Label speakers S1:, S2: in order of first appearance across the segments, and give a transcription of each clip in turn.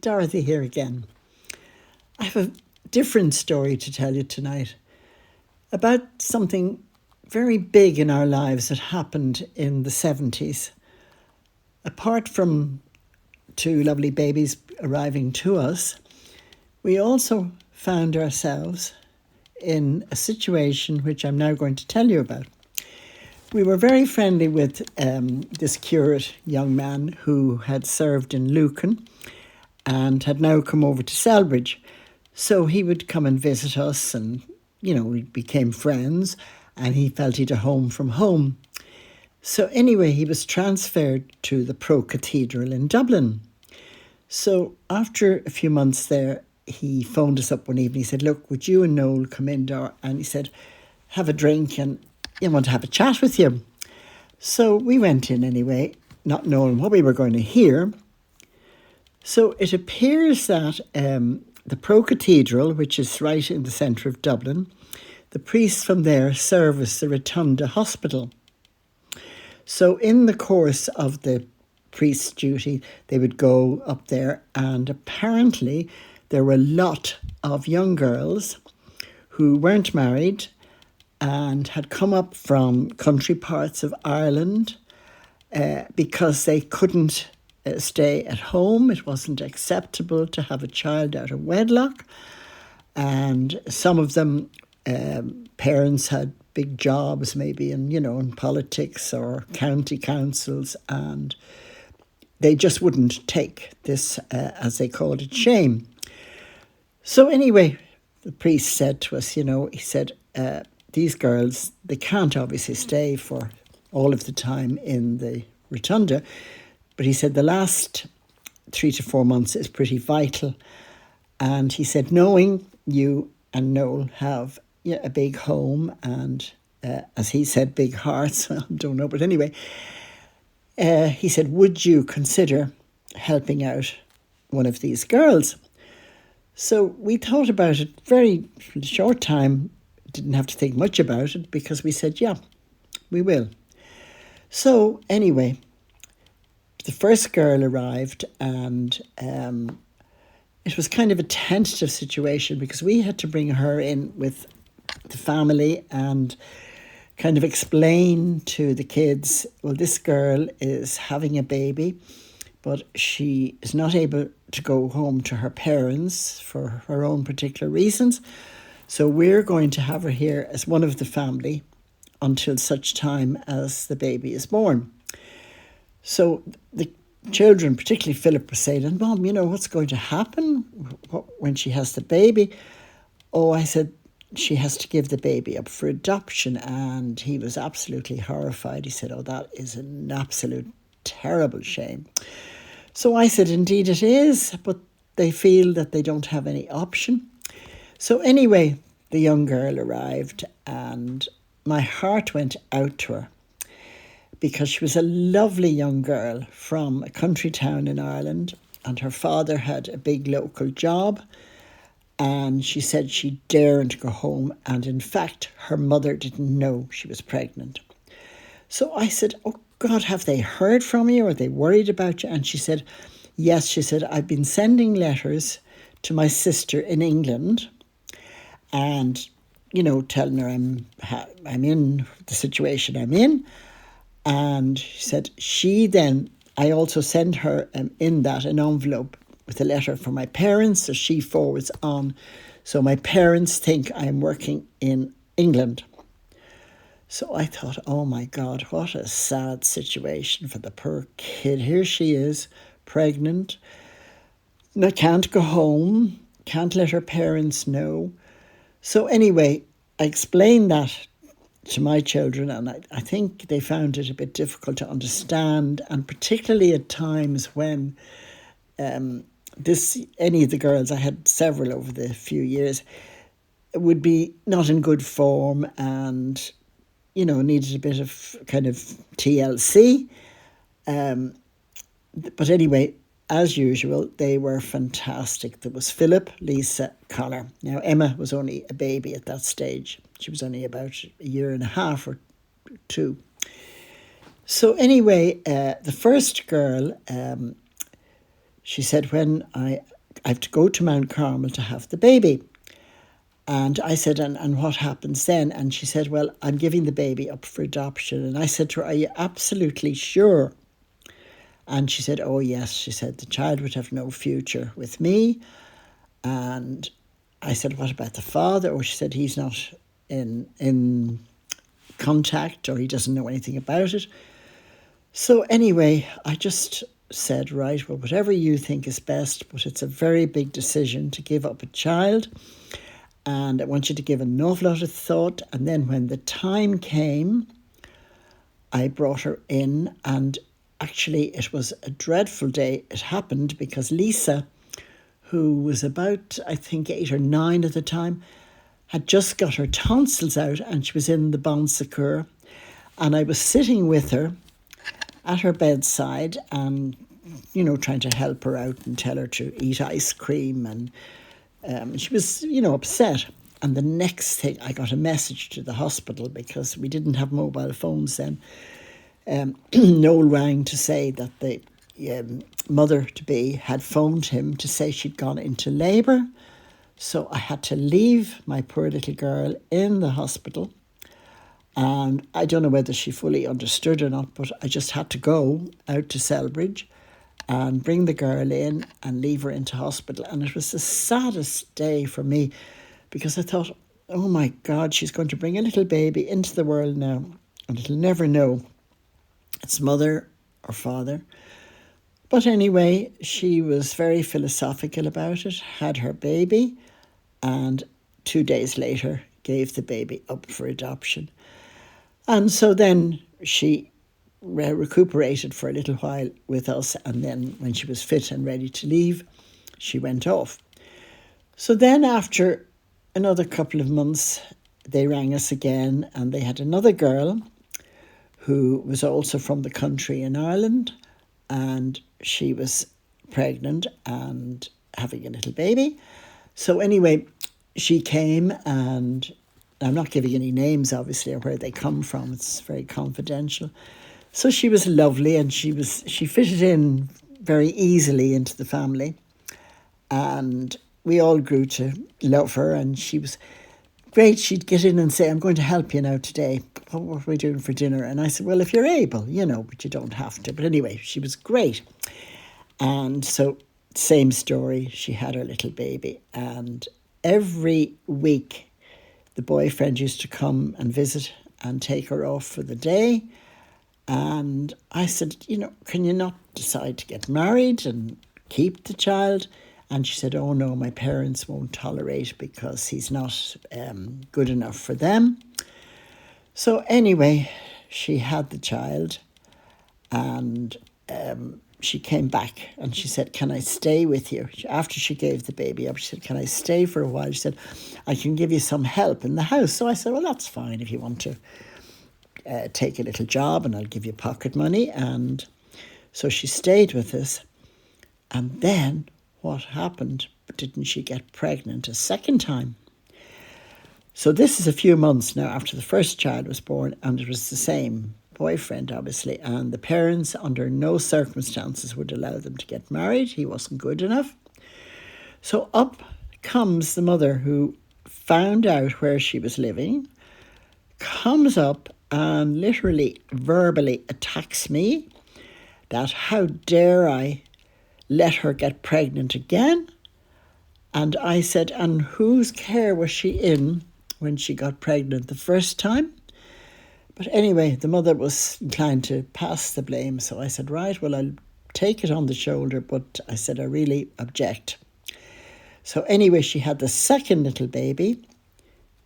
S1: Dorothy here again. I have a different story to tell you tonight about something very big in our lives that happened in the 70s. Apart from two lovely babies arriving to us, we also found ourselves in a situation which I'm now going to tell you about. We were very friendly with this curate young man who had served in Lucan and had now come over to Selbridge. So he would come and visit us and, we became friends and he felt he'd a home from home. So anyway, he was transferred to the Pro Cathedral in Dublin. So after a few months there, he phoned us up one evening. He said, look, would you and Noel come in, Dor? And he said, have a drink and I want to have a chat with you. So we went in anyway, not knowing what we were going to hear. So it appears that the Pro Cathedral, which is right in the centre of Dublin, the priests from there service the Rotunda Hospital. So in the course of the priest's duty, they would go up there, and apparently there were a lot of young girls who weren't married and had come up from country parts of Ireland because they couldn't stay at home. It wasn't acceptable to have a child out of wedlock. And some of them, parents had big jobs maybe in politics or county councils, and they just wouldn't take this, as they called it, shame. So anyway, the priest said to us, he said, these girls, they can't obviously stay for all of the time in the Rotunda, but he said the last 3 to 4 months is pretty vital. And he said, knowing you and Noel have a big home and, as he said, big hearts, I don't know, but anyway, he said, would you consider helping out one of these girls? So we thought about it very short time, didn't have to think much about it because we said, yeah, we will. So anyway, the first girl arrived and it was kind of a tentative situation because we had to bring her in with the family and kind of explain to the kids, well, this girl is having a baby, but she is not able to go home to her parents for her own particular reasons. So we're going to have her here as one of the family until such time as the baby is born. So the children, particularly Philip, were saying, Mom, what's going to happen when she has the baby? Oh, I said, she has to give the baby up for adoption. And he was absolutely horrified. He said, oh, that is an absolute terrible shame. So I said, indeed it is, but they feel that they don't have any option. So anyway, the young girl arrived and my heart went out to her because she was a lovely young girl from a country town in Ireland, and her father had a big local job, and she said she daren't go home, and in fact her mother didn't know she was pregnant. So I said, oh God, have they heard from you? Are they worried about you? And she said, yes, she said, I've been sending letters to my sister in England and, telling her I'm in the situation I'm in. And she said, I also send her in that an envelope with a letter from my parents, so she forwards on. So my parents think I'm working in England. So I thought, oh my God, what a sad situation for the poor kid. Here she is, pregnant, can't go home, can't let her parents know. So anyway, I explained that to my children, and I think they found it a bit difficult to understand, and particularly at times when any of the girls, I had several over the few years, would be not in good form and needed a bit of kind of TLC. But anyway, as usual, they were fantastic. There was Philip, Lisa, Connor. Now, Emma was only a baby at that stage. She was only about a year and a half or two. So anyway, the first girl, she said, when I I have to go to Mount Carmel to have the baby. And I said, and what happens then? And she said, well, I'm giving the baby up for adoption. And I said to her, are you absolutely sure? And she said, oh, yes. She said, the child would have no future with me. And I said, what about the father? Or she said, he's not in contact, or he doesn't know anything about it. So anyway, I just said, right, well, whatever you think is best, but it's a very big decision to give up a child. And I want you to give an awful lot of thought. And then when the time came, I brought her in. And actually, it was a dreadful day. It happened because Lisa, who was about, I think, 8 or 9 at the time, had just got her tonsils out and she was in the Bon Secours. And I was sitting with her at her bedside and, trying to help her out and tell her to eat ice cream. And she was, upset. And the next thing, I got a message to the hospital because we didn't have mobile phones then. Noel rang to say that the mother-to-be had phoned him to say she'd gone into labour. So I had to leave my poor little girl in the hospital. And I don't know whether she fully understood or not, but I just had to go out to Selbridge and bring the girl in and leave her into hospital. And it was the saddest day for me because I thought, oh my God, she's going to bring a little baby into the world now and it'll never know its mother or father. But anyway, she was very philosophical about it, had her baby, and 2 days later gave the baby up for adoption. And so then she recuperated for a little while with us, and then when she was fit and ready to leave, she went off. So then after another couple of months, they rang us again, and they had another girl who was also from the country in Ireland, and she was pregnant and having a little baby. So anyway, she came, and I'm not giving any names, obviously, or where they come from. It's very confidential. So she was lovely, and she fitted in very easily into the family. And we all grew to love her, and she was great. She'd get in and say, I'm going to help you now today. What are we doing for dinner? And I said, well, if you're able, but you don't have to. But anyway, she was great. And so, same story, she had her little baby. And every week, the boyfriend used to come and visit and take her off for the day. And I said, can you not decide to get married and keep the child? And she said, oh no, my parents won't tolerate because he's not good enough for them. So anyway, she had the child, and she came back and she said, can I stay with you? After she gave the baby up, she said, can I stay for a while? She said, I can give you some help in the house. So I said, well, that's fine if you want to take a little job and I'll give you pocket money. And so she stayed with us. And then what happened? Didn't she get pregnant a second time? So this is a few months now after the first child was born, and it was the same boyfriend, obviously, and the parents under no circumstances would allow them to get married. He wasn't good enough. So up comes the mother, who found out where she was living, comes up and literally verbally attacks me that how dare I let her get pregnant again. And I said, and whose care was she in when she got pregnant the first time? But anyway, the mother was inclined to pass the blame. So I said, right, well, I'll take it on the shoulder, but I said, I really object. So anyway, she had the second little baby,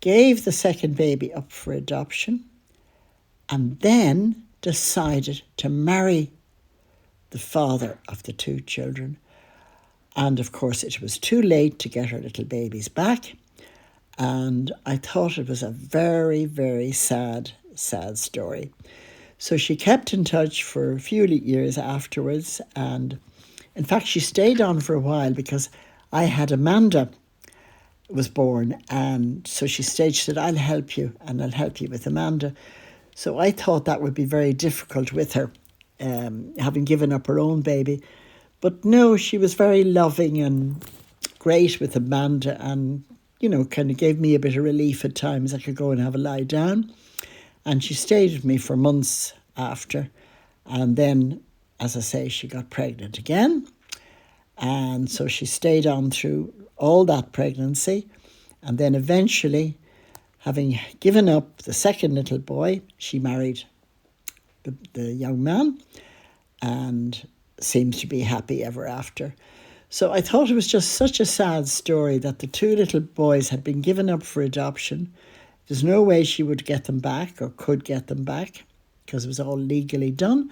S1: gave the second baby up for adoption, and then decided to marry the father of the 2 children. And of course, it was too late to get her little babies back. And I thought it was a very, very sad story. So she kept in touch for a few years afterwards. And in fact, she stayed on for a while because I had Amanda was born. And so she stayed. She said, I'll help you, and I'll help you with Amanda. So I thought that would be very difficult with her, having given up her own baby. But no, she was very loving and great with Amanda, and, kind of gave me a bit of relief at times. I could go and have a lie down. And she stayed with me for months after. And then, as I say, she got pregnant again. And so she stayed on through all that pregnancy. And then eventually, having given up the second little boy, she married the young man and seems to be happy ever after. So I thought it was just such a sad story that the two little boys had been given up for adoption. There's no way she would get them back or could get them back because it was all legally done.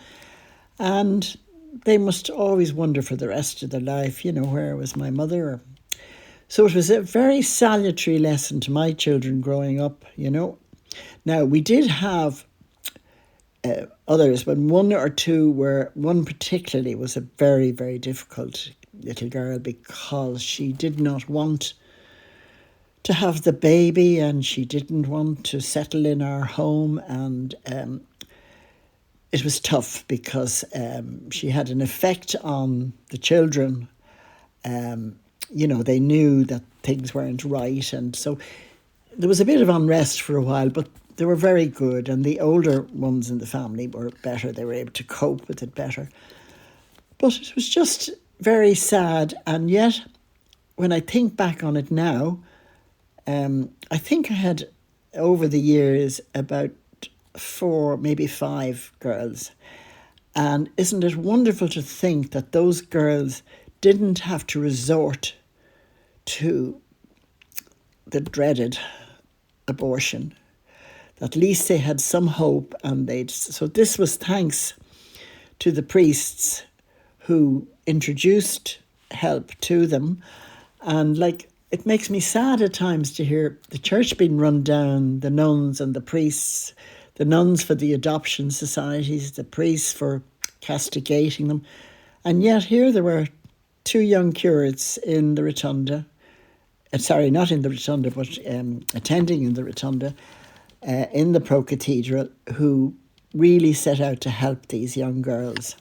S1: And they must always wonder for the rest of their life, where was my mother? So it was a very salutary lesson to my children growing up, Now, we did have others, but one particularly was a very, very difficult little girl because she did not want to have the baby and she didn't want to settle in our home, and it was tough because she had an effect on the children. They knew that things weren't right, and so there was a bit of unrest for a while, but they were very good, and the older ones in the family were better. They were able to cope with it better. But it was just very sad, and yet when I think back on it now, I think I had, over the years, about 4, maybe 5 girls. And isn't it wonderful to think that those girls didn't have to resort to the dreaded abortion? At least they had some hope, and so this was thanks to the priests who introduced help to them. And it makes me sad at times to hear the church being run down, the nuns and the priests, the nuns for the adoption societies, the priests for castigating them. And yet here there were 2 young curates in the rotunda, not in the rotunda, but attending in the rotunda, in the pro-cathedral, who really set out to help these young girls.